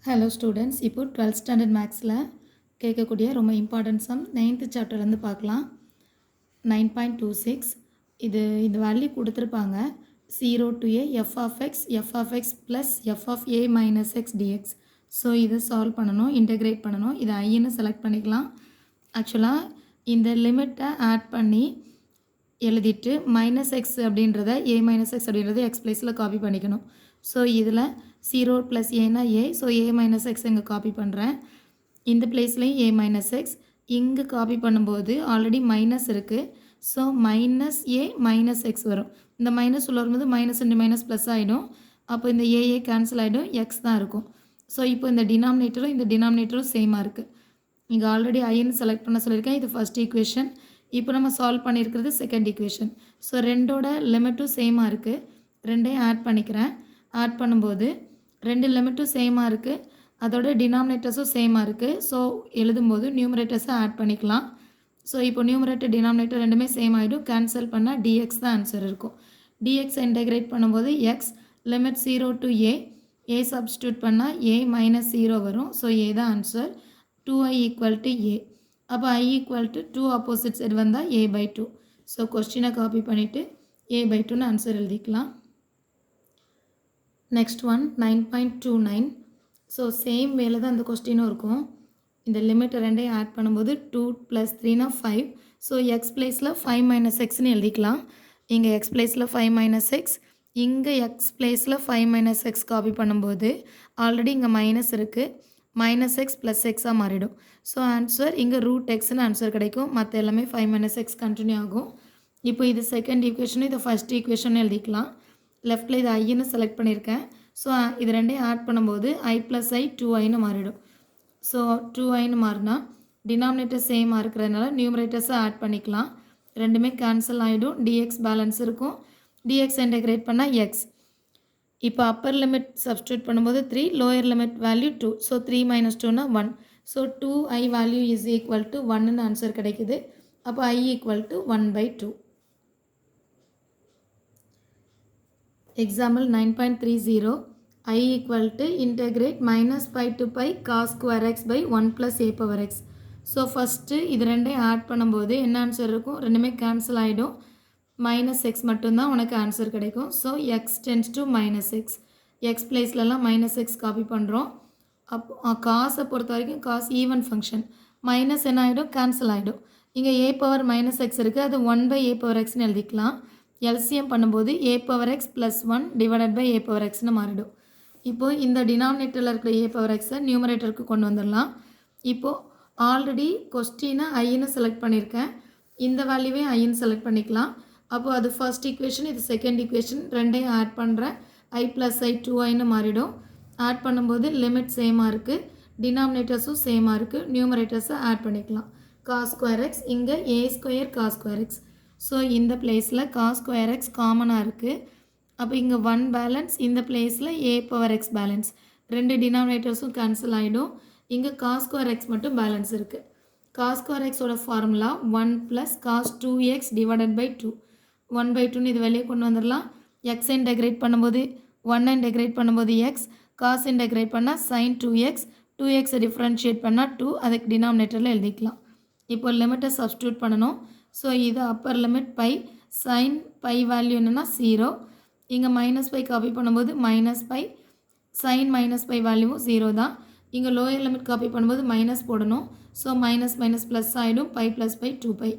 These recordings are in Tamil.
ஹலோ ஸ்டூடெண்ட்ஸ், இப்போ 12th ஸ்டாண்டர்ட் மேக்ஸில் கேட்கக்கூடிய ரொம்ப இம்பார்ட்டன்ட் சம் 9th சாப்டர்லேருந்து பார்க்கலாம். 9.26 இந்த வேல்யூ கொடுத்துருப்பாங்க. 0 to a f of x plus f of a minus x dx. So இதை சால்வ் பண்ணணும், இன்டெகிரேட் பண்ணணும். இதை ஐன்னு செலக்ட் பண்ணிக்கலாம். ஆக்சுவலாக இந்த லிமிட்டை ஆட் பண்ணி எழுதிட்டு மைனஸ் எக்ஸ் அப்படின்றத ஏ மைனஸ் எக்ஸ் அப்படின்றத எக்ஸ் பிளேஸில் காப்பி பண்ணிக்கணும். ஸோ இதில் 0 ப்ளஸ் ஏனா ஏ, ஸோ ஏ மைனஸ் எக்ஸ் இங்கே காப்பி பண்ணுறேன். இந்த பிளேஸ்லையும் ஏ மைனஸ் எக்ஸ் இங்கே காப்பி பண்ணும்போது ஆல்ரெடி மைனஸ் இருக்குது. ஸோ மைனஸ் ஏ மைனஸ் எக்ஸ் வரும். இந்த மைனஸ் உள்ள வரும்போது மைனஸ் இன்டு மைனஸ் ப்ளஸ் ஆகிடும். அப்போ இந்த ஏஏ கேன்சல் ஆகிடும், எக்ஸ் தான் இருக்கும். ஸோ இப்போ இந்த டினாமினேட்டரும் சேமாக இருக்குது. இங்கே ஆல்ரெடி ஐன்னு செலக்ட் பண்ண சொல்லியிருக்கேன். இது ஃபர்ஸ்ட் ஈக்குவேஷன். இப்போ நம்ம சால்வ் பண்ணியிருக்கிறது செகண்ட் ஈக்குவேஷன். ஸோ ரெண்டோட லிமிட்டும் சேமாக இருக்குது. ரெண்டையும் ஆட் பண்ணிக்கிறேன். ஆட் பண்ணும்போது ரெண்டு லிமிட்டும் சேமாக இருக்குது, அதோட டினாமினேட்டர்ஸும் சேமாக இருக்குது. ஸோ எழுதும்போது நியூமரேட்டர்ஸை ஆட் பண்ணிக்கலாம். ஸோ இப்போ நியூமரேட்டர் டினாமினேட்டர் ரெண்டுமே சேம் ஆகிடும். கேன்சல் பண்ணால் டிஎக்ஸ் தான் ஆன்சர் இருக்கும். டிஎக்ஸ் இன்டெகிரேட் பண்ணும்போது X limit 0 to A substitute பண்ணால் ஏ மைனஸ் 0 வரும். ஸோ ஏ தான் ஆன்சர். 2i ஈக்குவல் டு ஏ. அப்போ i equal to 2 opposite side வந்தால் a/2. ஸோ கொஸ்டினை காப்பி பண்ணிவிட்டு a/2ன்னு ஆன்சர் எழுதிக்கலாம். Next one 9.29. ஸோ சேம் வேலை தான் இந்த கொஸ்டினும் இருக்கும். இந்த லிமிட் ரெண்டையும் ஆட் பண்ணும்போது 2 + 3 5. ஸோ எக்ஸ் பிளேஸில் 5 மைனஸ் எக்ஸ்ன்னு எழுதிக்கலாம். இங்கே எக்ஸ் பிளேஸில் 5 மைனஸ் எக்ஸ், இங்கே எக்ஸ் பிளேஸில் 5 மைனஸ் எக்ஸ் காப்பி பண்ணும்போது ஆல்ரெடி இங்கே மைனஸ் இருக்குது, மைனஸ் எக்ஸ் ப்ளஸ் எக்ஸாக மாறிடும். ஸோ ஆன்சர் இங்கே ரூட் எக்ஸ்ன்னு ஆன்சர் கிடைக்கும். மற்ற எல்லாமே 5 மைனஸ் எக்ஸ் கண்டினியூ ஆகும். இப்போ இது செகண்ட் ஈக்குவேஷனும் இது ஃபஸ்ட் ஈக்குவேஷன் எழுதிக்கலாம். லெஃப்டில் இது ஐன்னு செலக்ட் பண்ணியிருக்கேன். ஸோ இது ரெண்டையும் ஆட் பண்ணும்போது i + i 2iன்னு மாறிடும். ஸோ 2iன்னு மாறினா டினாமினேட்டர் சேமாக இருக்கிறதுனால நியூமரேட்டர்ஸை ஆட் பண்ணிக்கலாம். ரெண்டுமே கேன்சல் ஆகிடும். டிஎக்ஸ் பேலன்ஸ் இருக்கும். டிஎக்ஸ் இன்டெகிரேட் பண்ணால் எக்ஸ். இப்போ அப்பர் லிமிட் சப்ஸ்டியூட் பண்ணும்போது 3, லோயர் லிமிட் வேல்யூ 2. ஸோ 3 - 2னா 1. So 2i value is equal to 1ன்னு ஆன்சர் கிடைக்குது. அப்போ i equal to 1/2. Example 9.30. I equal to integrate minus pi to pi cos square x by 1 plus a power x. So first இது ரெண்டையும் ஆட் பண்ணும்போது என்ன ஆன்சர் இருக்கும்? ரெண்டுமே கேன்சல் ஆகிடும். மைனஸ் எக்ஸ் மட்டும்தான் உனக்கு ஆன்சர் கிடைக்கும். So x tends to minus x. X பிளேஸ்லலாம் மைனஸ் எக்ஸ் காப்பி பண்ணுறோம். அப்போ காசை பொறுத்த வரைக்கும் காஸ் ஈவன் ஃபங்க்ஷன். மைனஸ் என்ன ஆகிடும்? கேன்சல் ஆகிடும். இங்கே a பவர் மைனஸ் எக்ஸ் இருக்குது, அது 1/a பவர் எக்ஸ்ன்னு எழுதிக்கலாம். எல்சிஎம் பண்ணும்போது a power x plus 1 divided by a power எக்ஸ்னு மாறிடும். இப்போது இந்த டினாமினேட்டரில் இருக்கிற a பவர் எக்ஸை நியூமரேட்டருக்கு கொண்டு வந்துடலாம். இப்போது ஆல்ரெடி கொஸ்டினை ஐன்னு செலக்ட் பண்ணியிருக்கேன். இந்த வேல்யூவே ஐன்னு செலக்ட் பண்ணிக்கலாம். அப்போது அது ஃபர்ஸ்ட் ஈக்குவேஷன், இது செகண்ட் ஈக்குவேஷன். ரெண்டையும் ஆட் பண்ணுறேன். i + i 2iன்னு மாறிடும். ஆட் பண்ணும்போது லிமிட் சேமாக இருக்குது, டினாமினேட்டர்ஸும் சேமாக இருக்குது. நியூமரேட்டர்ஸை ஆட் பண்ணிக்கலாம். cos ஸ்கொயர் எக்ஸ், இங்கே a² cos square X. So இந்த பிளேஸில் cos ஸ்கொயர் எக்ஸ் காமனாக இருக்குது. அப்போ இங்கே 1 பேலன்ஸ், இந்த பிளேஸில் a பவர் எக்ஸ் பேலன்ஸ். ரெண்டு டினாமினேட்டர்ஸும் கேன்சல் ஆகிடும். இங்கே cos ஸ்கொயர் எக்ஸ் மட்டும் பேலன்ஸ் இருக்குது. cos ஸ்கொயர் எக்ஸோட formula 1 + cos 2x divided by 2. 1/2ன்னு இது வெளியே கொண்டு வந்துடலாம். எக்ஸ் இன்டெகிரேட் பண்ணும்போது 1 இன்டெகிரேட் பண்ணும்போது எக்ஸ், காஸ் இன்டெகிரேட் பண்ணால் sin 2x, 2xை டிஃப்ரென்ஷியேட் பண்ணால் 2, அதுக்கு டினாமினேட்டரில் எழுதிக்கலாம். இப்போ லிமிட்டை சப்ஸ்டியூட் பண்ணணும். ஸோ இது upper limit pi, sine pi value என்னென்னா 0. இங்கே மைனஸ் பை காப்பி பண்ணும்போது minus pi, sine minus pi வேல்யூவும் 0 தான். இங்கே லோயர் லிமிட் காப்பி பண்ணும்போது மைனஸ் போடணும். ஸோ மைனஸ் மைனஸ் ப்ளஸ் ஆகிடும். Pi plus pi 2π.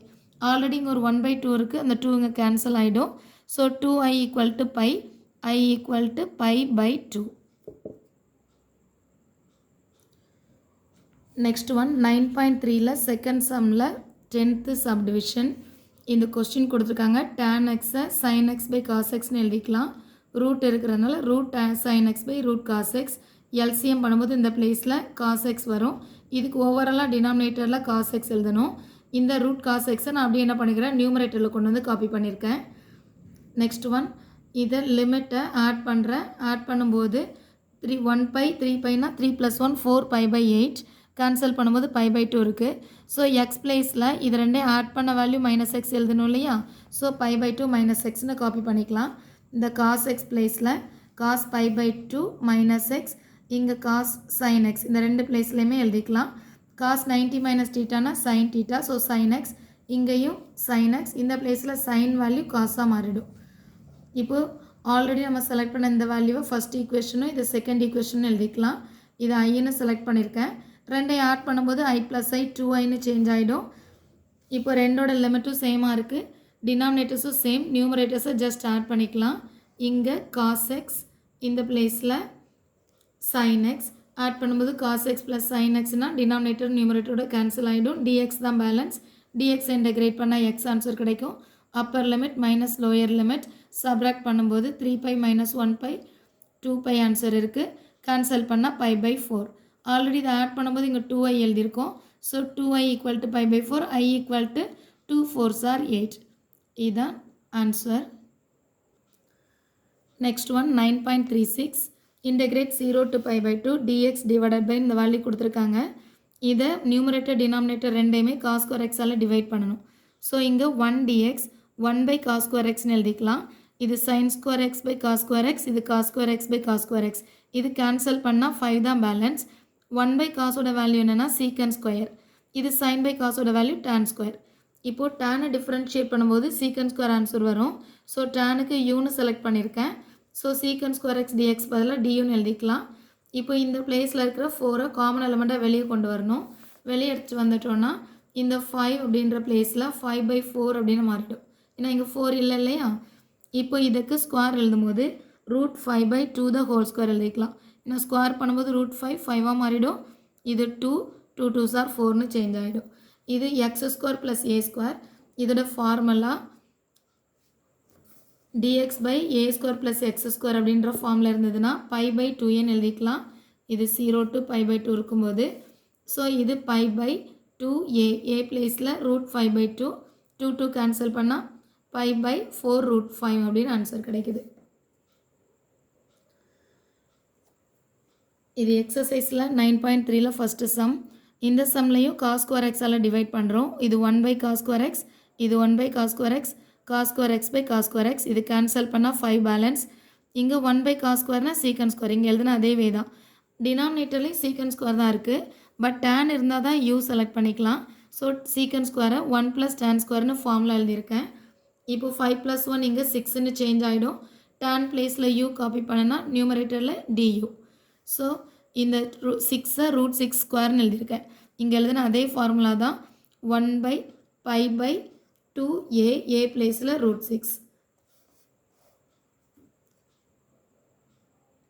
ஆல்ரெடி இங்கே ஒரு 1/2 இருக்குது, அந்த 2 இங்கே கேன்சல் ஆகிடும். So 2i equal to pi, i equal to π/2. Next one 9.3ல செகண்ட் சம்மில் 10th சப்டிவிஷன். இந்த கொஸ்டின் கொடுத்துருக்காங்க. tan xஐ sin x பை cos xன்னு எழுதிக்கலாம். ரூட் இருக்கிறதுனால root sin x by root cos x. LCM பண்ணும்போது இந்த பிளேஸில் cos x வரும். இதுக்கு ஓவராலாக டினாமினேட்டரில் cos x எழுதணும். இந்த ரூட் cos xஐ நான் அப்படியே என்ன பண்ணிக்கிறேன்? நியூமரேட்டரில் கொண்டு வந்து காப்பி பண்ணியிருக்கேன். நெக்ஸ்ட் ஒன், இதை லிமிட்டை ஆட் பண்ணுறேன். ஆட் பண்ணும்போது 1π 3πனா 3 + 1 4π/8. கேன்சல் பண்ணும்போது π/2 இருக்குது. ஸோ எக்ஸ் பிளேஸில் இது ரெண்டையும் ஆட் பண்ண வேல்யூ மைனஸ் எக்ஸ் எழுதணும் இல்லையா? ஸோ π/2 மைனஸ் எக்ஸ்னு காப்பி பண்ணிக்கலாம். இந்த cos x பிளேஸில் cos π/2 மைனஸ் எக்ஸ், இங்கே காஸ் சைன் எக்ஸ் இந்த ரெண்டு பிளேஸ்லையுமே எழுதிக்கலாம். காஸ் 90 மைனஸ் டீட்டானா sine theta. So sine x, இங்கேயும் சைன் எக்ஸ், இந்த பிளேஸில் சைன் வேல்யூ காஸாக மாறிடும். இப்போது ஆல்ரெடி நம்ம செலக்ட் பண்ண இந்த வேல்யூவை ஃபஸ்ட் ஈக்குவேஷனும் இது செகண்ட் ஈக்குவேஷனும் எழுதிக்கலாம். இது ஐன்னு செலக்ட் பண்ணியிருக்கேன். ரெண்டையும் ஆட் பண்ணும்போது ஐ ப்ளஸ் ஐ 2iன்னு சேஞ்ச் ஆகிடும். இப்போ ரெண்டோட லிமிட்டும் சேமாக இருக்குது, டினாமினேட்டர்ஸும் சேம், நியூமரேட்டர்ஸை ஜஸ்ட் ஆட் பண்ணிக்கலாம். இங்கே காஸ் எக்ஸ், இந்த பிளேஸில் சைன் எக்ஸ் ஆட் பண்ணும்போது காஸ் எக்ஸ் ப்ளஸ் சைன் எக்ஸ்னால் டினாமினேட்டர் நியூமரேட்டரோட கேன்சல் ஆகிடும். டிஎக்ஸ் தான் பேலன்ஸ். டிஎக்ஸ் இன்டெகிரேட் பண்ணால் எக்ஸ் ஆன்சர் கிடைக்கும். Upper limit minus lower limit subtract பண்ணும்போது 3π மைனஸ் 1π 2π ஆன்சர் இருக்குது. கேன்சல் பண்ணால் π/4. ஆல்ரெடி இதை ஆட் பண்ணும்போது இங்கே 2i எழுதியிருக்கோம். So 2i equal to π/4, i equal to 2 4s are 8. இதுதான் answer. Next one 9.36 integrate 0 to π/2 dx divided by இந்த வேல்யூ கொடுத்துருக்காங்க. இதை நியூமரேட்டர் டினாமினேட்டர் ரெண்டையுமே காஸ் ஸ்கொயர் எக்ஸால் டிவைட் பண்ணணும். ஸோ இங்கே 1 dx 1 பை காஸ் ஸ்கொயர் எக்ஸ்னு எழுதிக்கலாம். இது sine square x by cos square x, இது cos square x by cos square x. இது கேன்சல் பண்ணால் 5 தான் பேலன்ஸ். 1 பை காஸோட வேல்யூ என்னென்னா சீக்கன் ஸ்கொயர், இது சைன் பை காஸோட வேல்யூ டேன் ஸ்கொயர். இப்போது டேனை டிஃப்ரென்ஷியேட் பண்ணும்போது சீக்கன் ஸ்கொயர் ஆன்சர் வரும். ஸோ டேனுக்கு யூன்னு செலக்ட் பண்ணியிருக்கேன். ஸோ சீக்கன் ஸ்கொயர் எக்ஸ் டிஎக்ஸ் பதிலாக டியூன்னு எழுதிக்கலாம். இப்போ இந்த பிளேஸில் இருக்கிற 4 காமன் எலிமெண்ட்டாக வெளியே கொண்டு வரணும். வெளியே எடுத்துகிட்டு வந்துட்டோன்னா இந்த 5 அப்படின்ற பிளேஸில் 5/4 அப்படின்னு மாறிடும். ஏன்னா இங்கே 4 இல்லை இல்லையா. இப்போ இதுக்கு ஸ்கொயர் எழுதும்போது √5/2 த ஹோல் ஸ்கொயர் எழுதிக்கலாம். ஏன்னா ஸ்கொயர் பண்ணும்போது √5 5ஆக மாறிடும். இது 2 2 2s are 4ன்னு சேஞ்ச் ஆகிடும். இது x² + a². இதோட formula dx by a² + x² அப்படின்ற ஃபார்மில் இருந்ததுன்னா π/2n எழுதிக்கலாம். இது 0 to π/2 இருக்கும்போது ஸோ இது π/2a, a பிளேஸில் √5/2 2 2 கேன்சல் பண்ணால் π/4 √5 அப்படின்னு ஆன்சர் கிடைக்குது. இது எக்ஸசைஸில் 9.3ல ஃபஸ்ட்டு சம். இந்த சம்லையும் காஸ் ஸ்கொயர் எக்ஸால் டிவைட் பண்ணுறோம். இது 1 பை காஸ் ஸ்கொயர் எக்ஸ், இது 1 by cos square x, cos square x by cos square x. இது கேன்சல் பண்ணால் 5 பேலன்ஸ். இங்கே 1 பை காஸ் ஸ்கொயர்னால் சீக்கன் ஸ்கொயர், இங்கே எழுதுனா அதே வே தான். டினாமினேட்டர்லேயும் சீக்கன் ஸ்கொயர் தான் இருக்குது, பட் டேன் இருந்தால் தான் யூ செலக்ட் பண்ணிக்கலாம். ஸோ சீக்கன் ஸ்கொயரை 1 + tan ஸ்கொயர்னு ஃபார்முலா எழுதியிருக்கேன். இப்போ 5 + 1 இங்கே 6ன்னு சேஞ்ச் ஆகிடும். டேன் பிளேஸில் யூ காப்பி பண்ணனா நியூமரேட்டரில் டியூ. ஸோ இந்த 6ஐ √6² எழுதியிருக்கேன். இங்கே எழுதுனா அதே ஃபார்முலா தான். 1/π/2a, a பிளேஸில் √6.